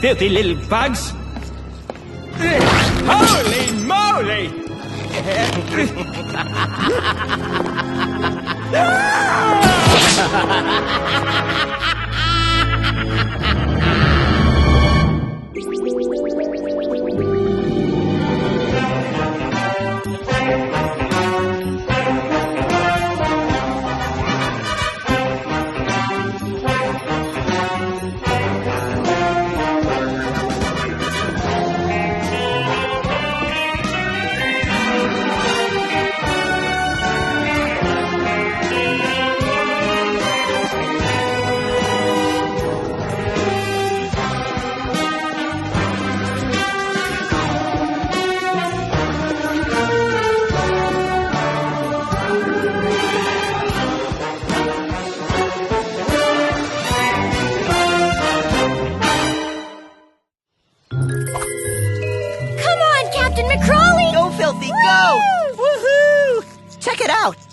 filthy little bugs! Holy moly!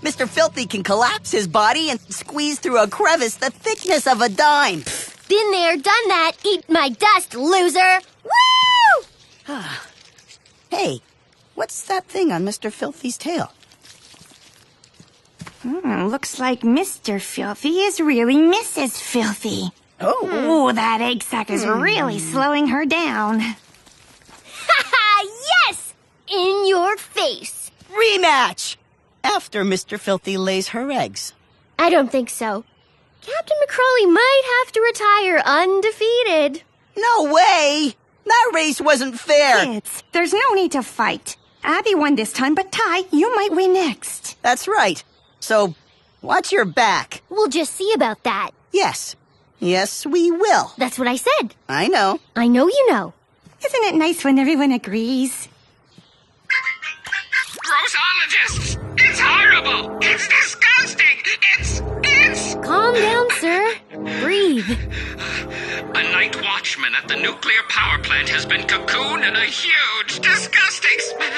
Mr. Filthy can collapse his body and squeeze through a crevice the thickness of a dime. Been there, done that. Eat my dust, loser. Woo! Hey, what's that thing on Mr. Filthy's tail? Looks like Mr. Filthy is really Mrs. Filthy. Oh, that egg sac is really slowing her down. Ha ha! Yes! In your face. Rematch! After Mr. Filthy lays her eggs. I don't think so. Captain McCrawley might have to retire undefeated. No way! That race wasn't fair. Kids, there's no need to fight. Abby won this time, but Ty, you might win next. That's right. So, watch your back. We'll just see about that. Yes. Yes, we will. That's what I said. I know. I know you know. Isn't it nice when everyone agrees? Grossologists! It's horrible! It's disgusting! It's... Calm down, sir. Breathe. A night watchman at the nuclear power plant has been cocooned in a huge, disgusting spider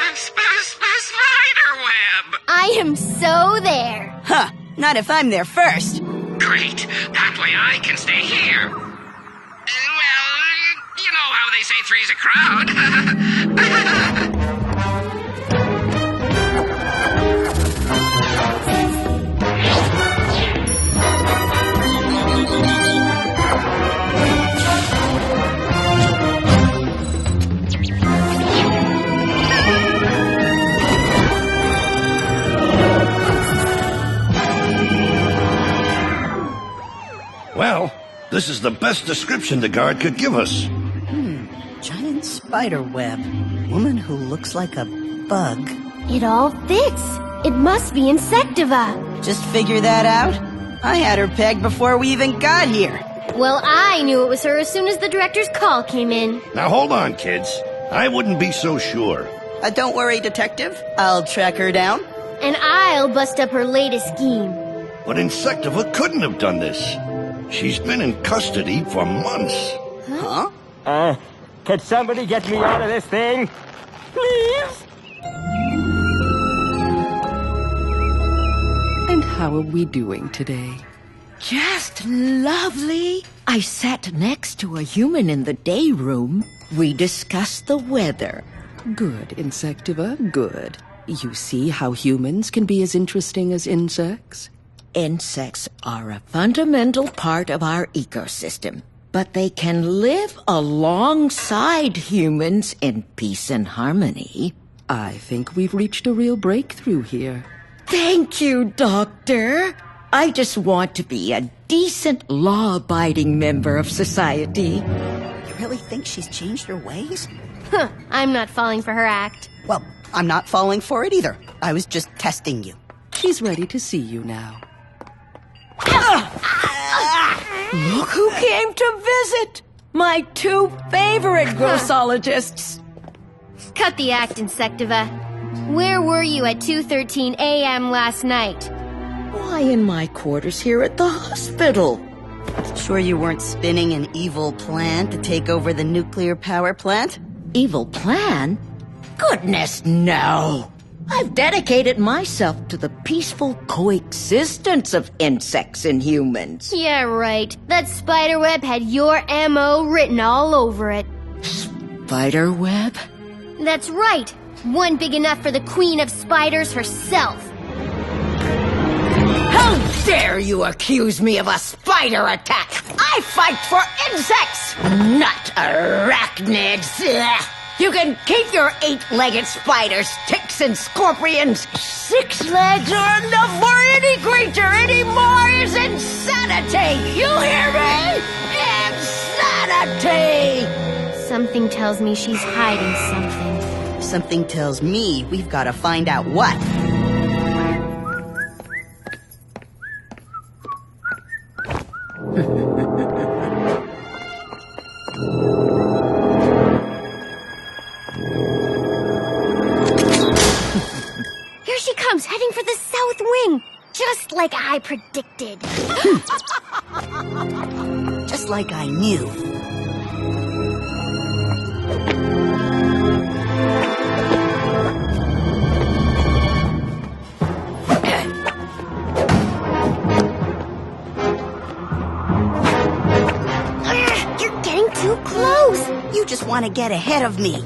web! I am so there. Huh. Not if I'm there first. Great. That way I can stay here. Well, you know how they say three's a crowd. Well, this is the best description the guard could give us. Giant spider web. Woman who looks like a bug. It all fits. It must be insectiva. Just figure that out? I had her pegged before we even got here. Well, I knew it was her as soon as the director's call came in. Now hold on, kids. I wouldn't be so sure. Don't worry, detective. I'll track her down. And I'll bust up her latest scheme. But Insectiva couldn't have done this. She's been in custody for months. Huh? Could somebody get me out of this thing? Please? And how are we doing today? Just lovely. I sat next to a human in the day room. We discussed the weather. Good, Insectiva, good. You see how humans can be as interesting as insects? Insects are a fundamental part of our ecosystem, but they can live alongside humans in peace and harmony. I think we've reached a real breakthrough here. Thank you, Doctor. I just want to be a decent, law-abiding member of society. You really think she's changed her ways? I'm not falling for her act. Well, I'm not falling for it either. I was just testing you. She's ready to see you now. Look who came to visit! My two favorite grossologists. Cut the act, Insectiva. Where were you at 2:13 a.m. last night? Why in my quarters here at the hospital? Sure you weren't spinning an evil plan to take over the nuclear power plant? Evil plan? Goodness, no! I've dedicated myself to the peaceful coexistence of insects and humans. Yeah, right. That spiderweb had your M.O. written all over it. Spiderweb? That's right. One big enough for the queen of spiders herself. How dare you accuse me of a spider attack? I fight for insects, not arachnids. Ugh. You can keep your 8-legged spiders, ticks, and scorpions. 6 legs are enough for any creature. Any more is insanity. You hear me? Insanity! Something tells me she's hiding something. Something tells me we've got to find out what. Here she comes, heading for the south wing. Just like I predicted. Just like I knew. You're getting too close. You just want to get ahead of me.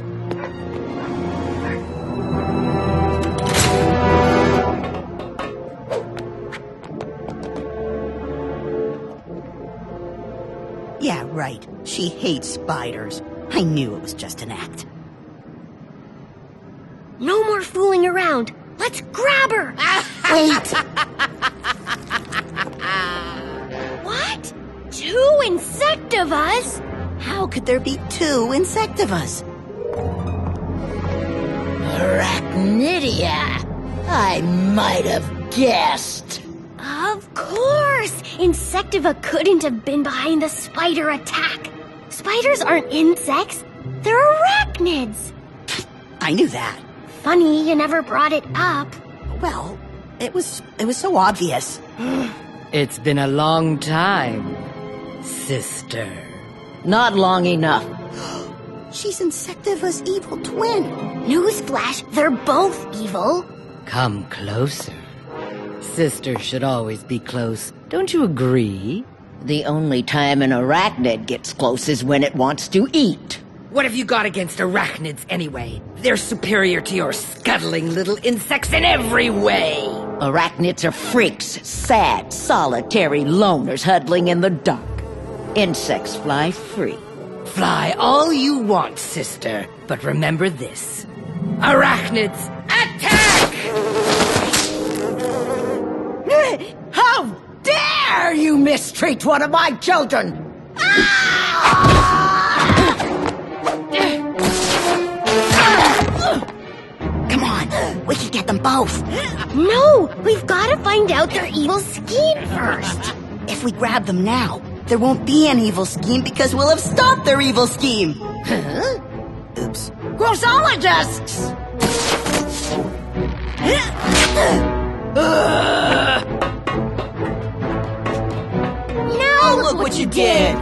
Yeah, right. She hates spiders. I knew it was just an act. No more fooling around. Let's grab her. Wait! What? 2 insectivas? How could there be 2 insectivas? Arachnidia. I might have guessed. Of course! Insectiva couldn't have been behind the spider attack. Spiders aren't insects. They're arachnids. I knew that. Funny you never brought it up. Well, it was so obvious. It's been a long time, sister. Not long enough. She's Insectiva's evil twin. Newsflash, they're both evil. Come closer. Sister should always be close. Don't you agree? The only time an arachnid gets close is when it wants to eat. What have you got against arachnids anyway? They're superior to your scuttling little insects in every way. Arachnids are freaks, sad, solitary loners huddling in the dark. Insects fly free. Fly all you want, sister. But remember this. Arachnids, attack! How dare you mistreat one of my children! Come on, we can get them both. No, we've got to find out their evil scheme first. If we grab them now, there won't be an evil scheme because we'll have stopped their evil scheme. Huh? Oops. Grossologists! Now Look what you did!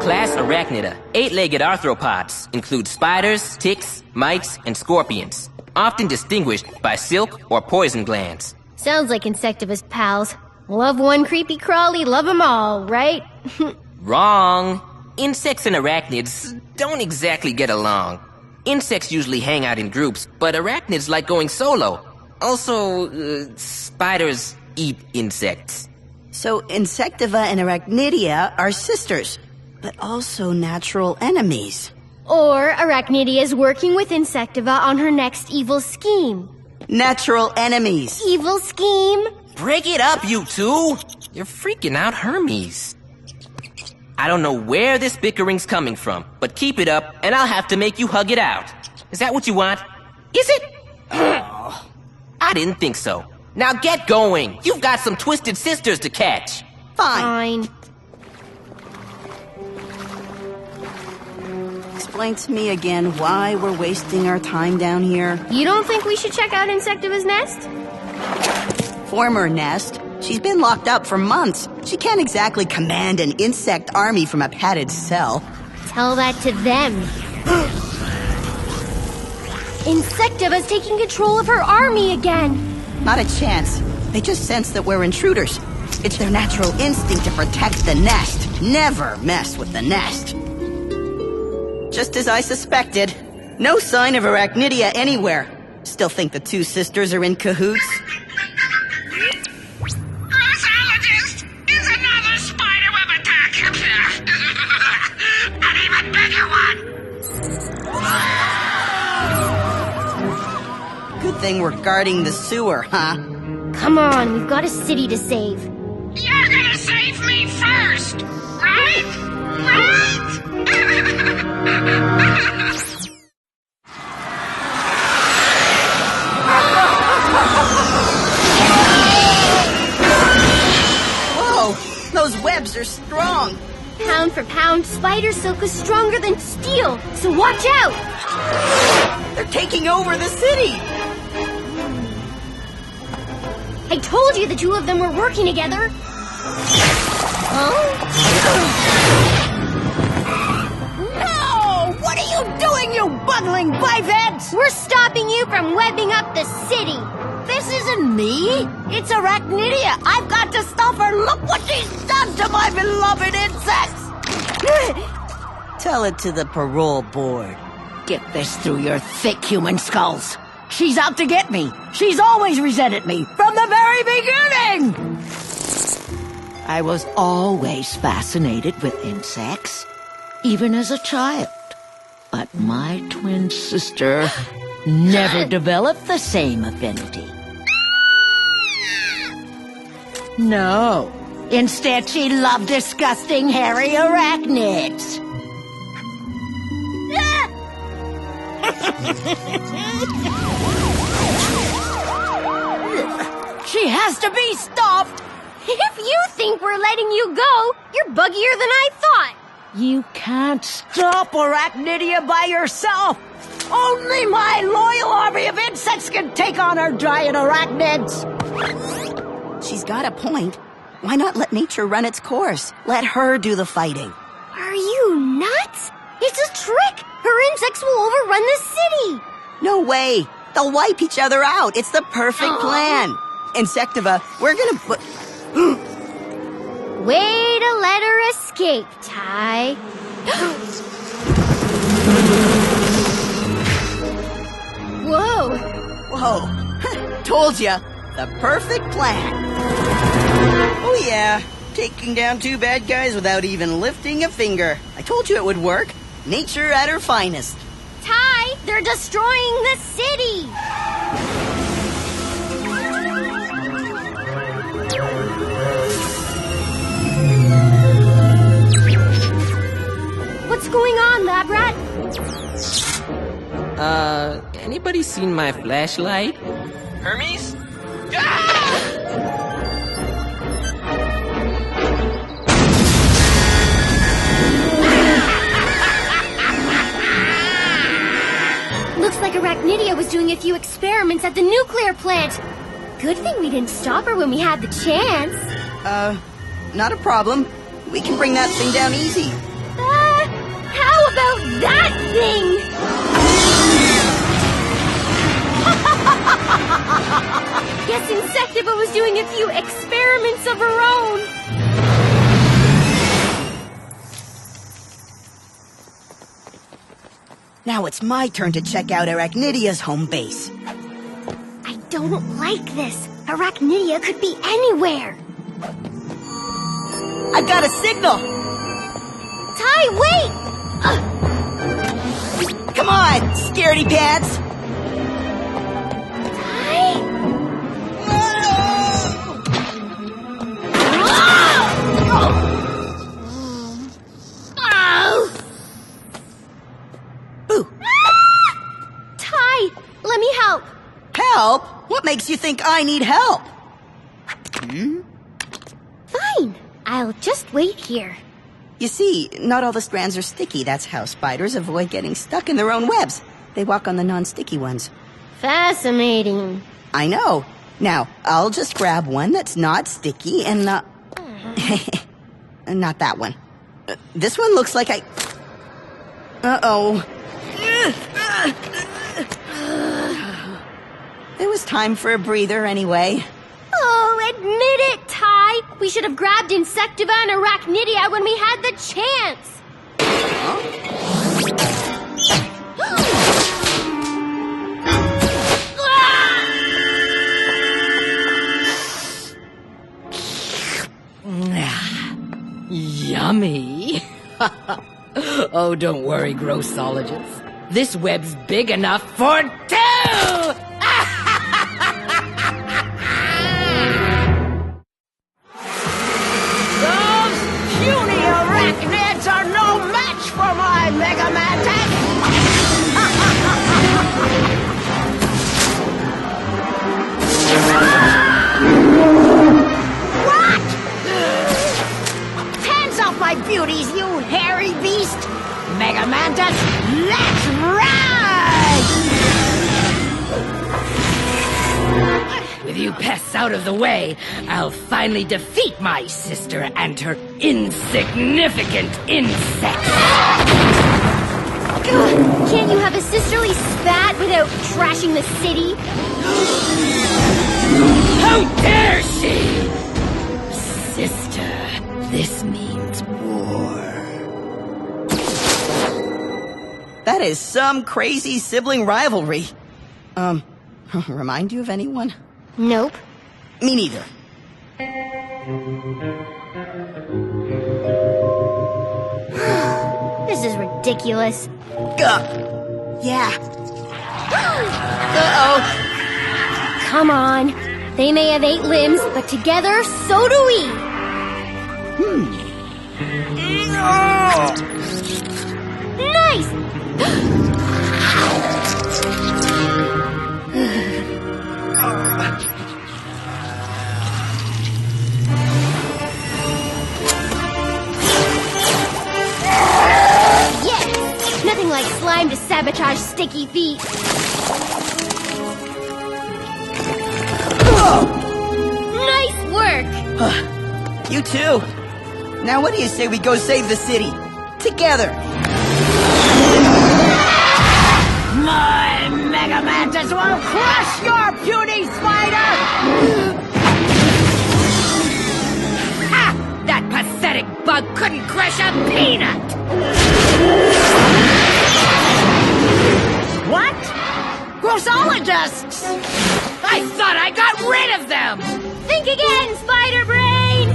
Class Arachnida. 8-legged arthropods include spiders, ticks, mites, and scorpions, often distinguished by silk or poison glands. Sounds like Insectiva's pals. Love one creepy crawly, love them all, right? Wrong. Insects and arachnids don't exactly get along. Insects usually hang out in groups, but arachnids like going solo. Also, spiders eat insects. So Insectiva and Arachnidia are sisters, but also natural enemies. Or Arachnidia is working with Insectiva on her next evil scheme. Natural enemies. Evil scheme? Break it up, you two! You're freaking out Hermes. I don't know where this bickering's coming from, but keep it up, and I'll have to make you hug it out. Is that what you want? Is it? I didn't think so. Now get going! You've got some twisted sisters to catch! Fine. Fine. Explain to me again why we're wasting our time down here. You don't think we should check out Insectiva's nest? Former nest. She's been locked up for months. She can't exactly command an insect army from a padded cell. Tell that to them. Insectiva's taking control of her army again. Not a chance. They just sense that we're intruders. It's their natural instinct to protect the nest. Never mess with the nest. Just as I suspected. No sign of Arachnidia anywhere. Still think the two sisters are in cahoots? Grossologist! Is another spiderweb attack! An even bigger one! Good thing we're guarding the sewer, huh? Come on, we've got a city to save. You're gonna save me first! Right? Right? Whoa! Those webs are strong! Pound for pound, spider silk is stronger than steel, so watch out! They're taking over the city! I told you the two of them were working together! No! What are you doing, you bungling bipeds? We're stopping you from webbing up the city! This isn't me. It's Arachnidia. I've got to stop her. Look what she's done to my beloved insects! Tell it to the parole board. Get this through your thick human skulls. She's out to get me. She's always resented me from the very beginning. I was always fascinated with insects, even as a child. But my twin sister never developed the same affinity. No. Instead, she loved disgusting, hairy arachnids. She has to be stopped! If you think we're letting you go, you're buggier than I thought! You can't stop Arachnidia by yourself! Only my loyal army of insects can take on our giant arachnids! She's got a point. Why not let nature run its course? Let her do the fighting. Are you nuts? It's a trick! Her insects will overrun the city! No way! They'll wipe each other out. It's the perfect plan. Insectiva, we're gonna put... Way to let her escape, Ty. Whoa! Whoa. Told ya. The perfect plan. Oh yeah. Taking down two bad guys without even lifting a finger. I told you it would work. Nature at her finest. Ty, they're destroying the city! What's going on, Lab Rat? Anybody seen my flashlight? Hermes? Looks like Arachnidia was doing a few experiments at the nuclear plant. Good thing we didn't stop her when we had the chance. Not a problem. We can bring that thing down easy. How about that thing? Guess Insectiva was doing a few experiments of her own. Now it's my turn to check out Arachnidia's home base. I don't like this. Arachnidia could be anywhere. I've got a signal! Ty, wait! Come on, scaredy pants! Ty? Boo! Ty, let me help. Help? What makes you think I need help? Fine. I'll just wait here. You see, not all the strands are sticky. That's how spiders avoid getting stuck in their own webs. They walk on the non-sticky ones. Fascinating. I know. Now, I'll just grab one that's not sticky and not... not that one. This one looks like I... Uh-oh. It was time for a breather anyway. Oh, admit it, Ty. We should have grabbed Insectiva and Arachnidia when we had the chance. Yummy. Oh, don't worry, Grossologist. This web's big enough for 2! Those puny arachnids are no match for my Mega Mantis! What? Hands off my beauties, you hairy beast! Mega Mantis, let's ride! With you pests out of the way, I'll finally defeat my sister and her insignificant insects. Can't you have a sisterly spat without trashing the city? How dare she! Sister, this means war. That is some crazy sibling rivalry. Remind you of anyone? Nope. Me neither. This is ridiculous. Yeah. Uh-oh. Come on. They may have 8 limbs, but together, so do we. Nice! Yes! Nothing like slime to sabotage sticky feet. Nice work! You too. Now what do you say we go save the city? Together. My Mega Mantis will crush your puny spider! Ha! That pathetic bug couldn't crush a peanut! What? Grossologists! I thought I got rid of them! Think again, Spider Brain!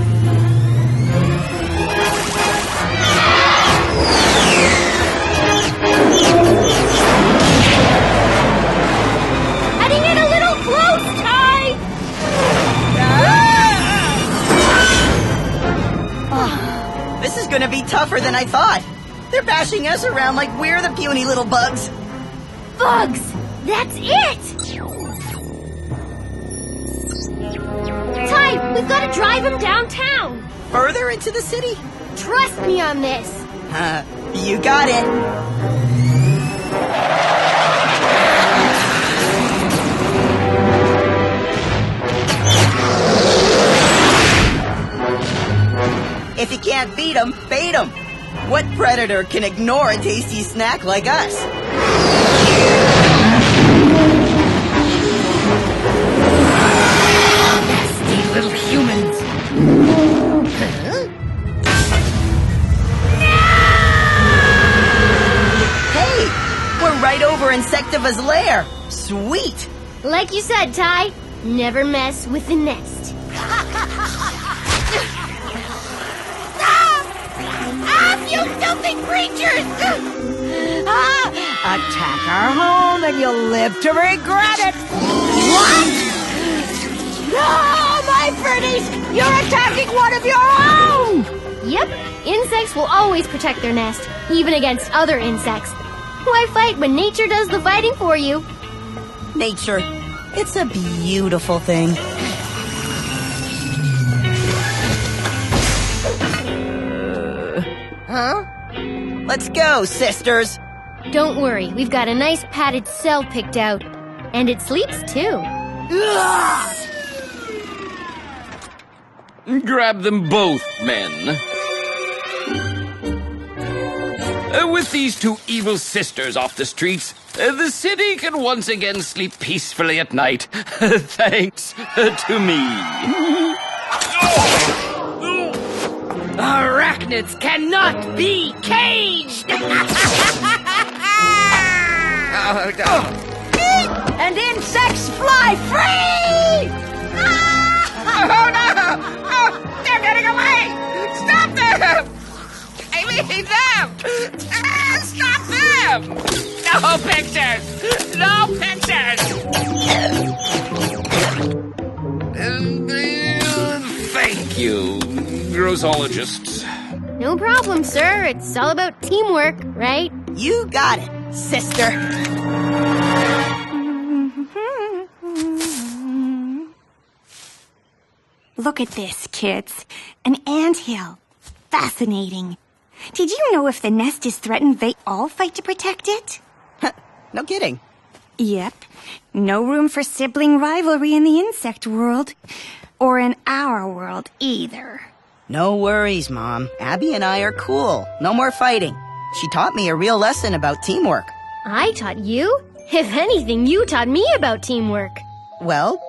Heading in a little close, Ty! This is gonna be tougher than I thought. They're bashing us around like we're the puny little bugs. Bugs! That's it! Ty, we've got to drive him downtown! Further into the city? Trust me on this! You got it. If you can't beat 'em, bait 'em. What predator can ignore a tasty snack like us? Nasty little humans. Hey, we're right over Insectiva's lair. Sweet. Like you said, Ty, never mess with the nest. You filthy creatures! Attack our home and you'll live to regret it! What? No, my pretties! You're attacking one of your own! Yep, insects will always protect their nest, even against other insects. Why fight when nature does the fighting for you? Nature, it's a beautiful thing. Huh? Let's go, sisters. Don't worry, we've got a nice padded cell picked out. And it sleeps too. Grab them both, men. With these 2 evil sisters off the streets, The city can once again sleep peacefully at night, thanks to me. Arachnids cannot be caged! And insects fly free! Oh no! Oh, they're getting away! Stop them! I need them! Stop them! No pictures! No pictures! Thank you, Grossologists. No problem, sir. It's all about teamwork, right? You got it, sister. Look at this, kids. An anthill. Fascinating. Did you know if the nest is threatened, they all fight to protect it? No kidding. Yep. No room for sibling rivalry in the insect world. Or in our world, either. No worries, Mom. Abby and I are cool. No more fighting. She taught me a real lesson about teamwork. I taught you? If anything, you taught me about teamwork. Well,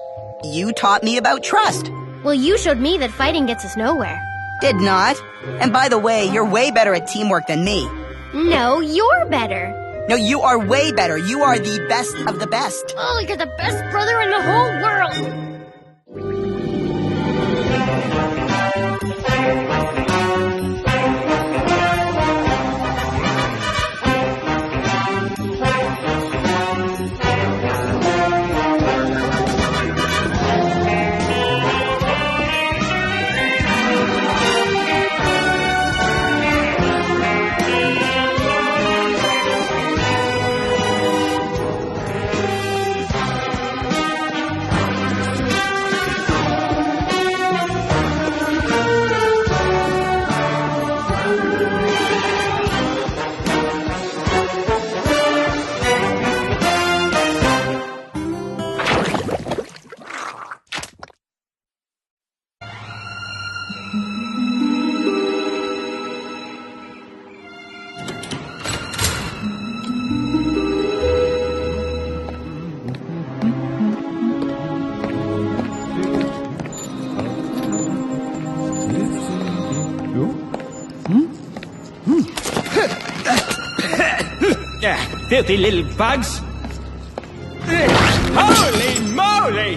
you taught me about trust. Well, you showed me that fighting gets us nowhere. Did not. And by the way, you're way better at teamwork than me. No, you're better. No, you are way better. You are the best of the best. Oh, you're the best brother in the whole world. Filthy little bugs. Holy moly!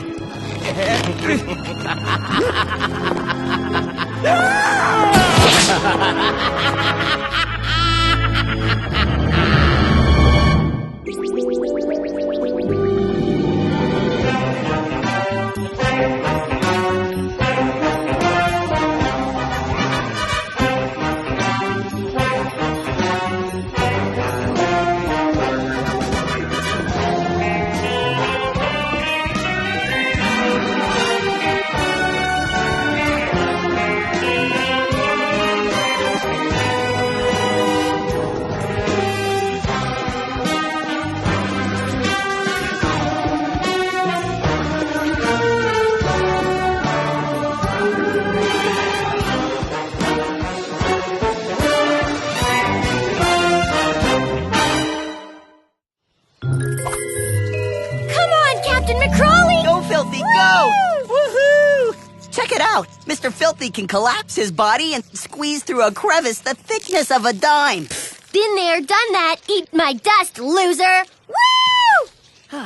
Mr. Filthy can collapse his body and squeeze through a crevice the thickness of a dime. Been there, done that. Eat my dust, loser. Woo!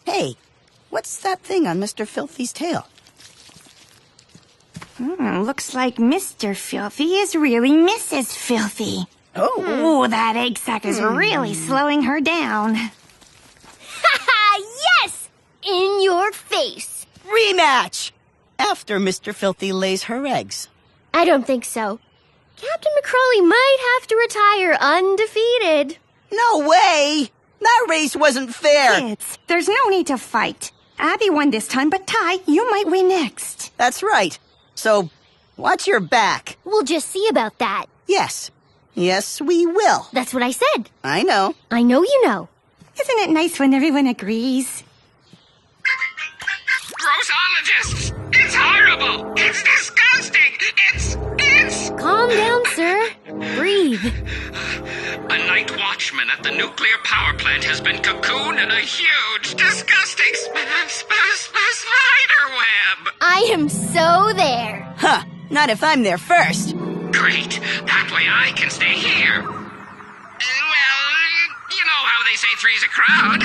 Hey, what's that thing on Mr. Filthy's tail? Looks like Mr. Filthy is really Mrs. Filthy. Oh. Ooh, that egg sac is really slowing her down. Ha ha! Yes! In your face. Rematch! After Mr. Filthy lays her eggs. I don't think so. Captain McCrawley might have to retire undefeated. No way! That race wasn't fair. Kids, there's no need to fight. Abby won this time, but Ty, you might win next. That's right. So, watch your back. We'll just see about that. Yes. Yes, we will. That's what I said. I know. I know you know. Isn't it nice when everyone agrees? Grossologists! It's horrible! It's disgusting! It's... Calm down, sir. Breathe. A night watchman at the nuclear power plant has been cocooned in a huge, disgusting spider web. I am so there. Huh, not if I'm there first. Great. That way I can stay here. Well, you know how they say three's a crowd.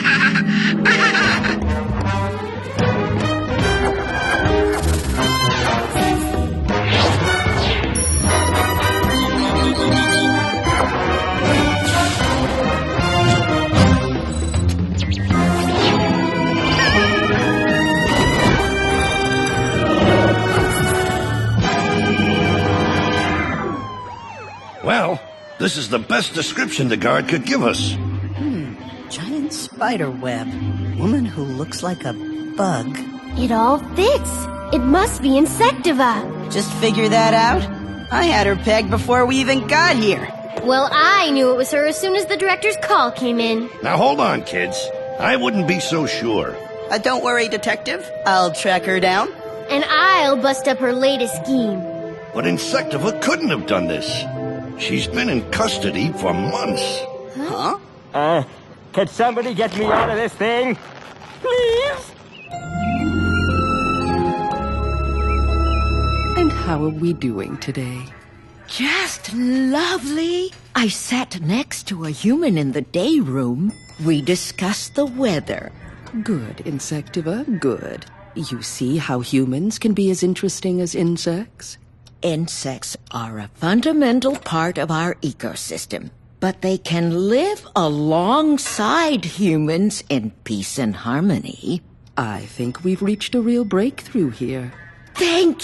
Well, this is the best description the guard could give us. Giant spider web. Woman who looks like a bug. It all fits. It must be insectiva. Just figure that out? I had her pegged before we even got here. Well, I knew it was her as soon as the director's call came in. Now hold on, kids. I wouldn't be so sure. Don't worry, detective. I'll track her down. And I'll bust up her latest scheme. But Insectiva couldn't have done this. She's been in custody for months. Huh? Could somebody get me out of this thing? Please? And how are we doing today? Just lovely. I sat next to a human in the day room. We discussed the weather. Good, Insectiva, good. You see how humans can be as interesting as insects? Insects are a fundamental part of our ecosystem, but they can live alongside humans in peace and harmony. I think we've reached a real breakthrough here. Thank you.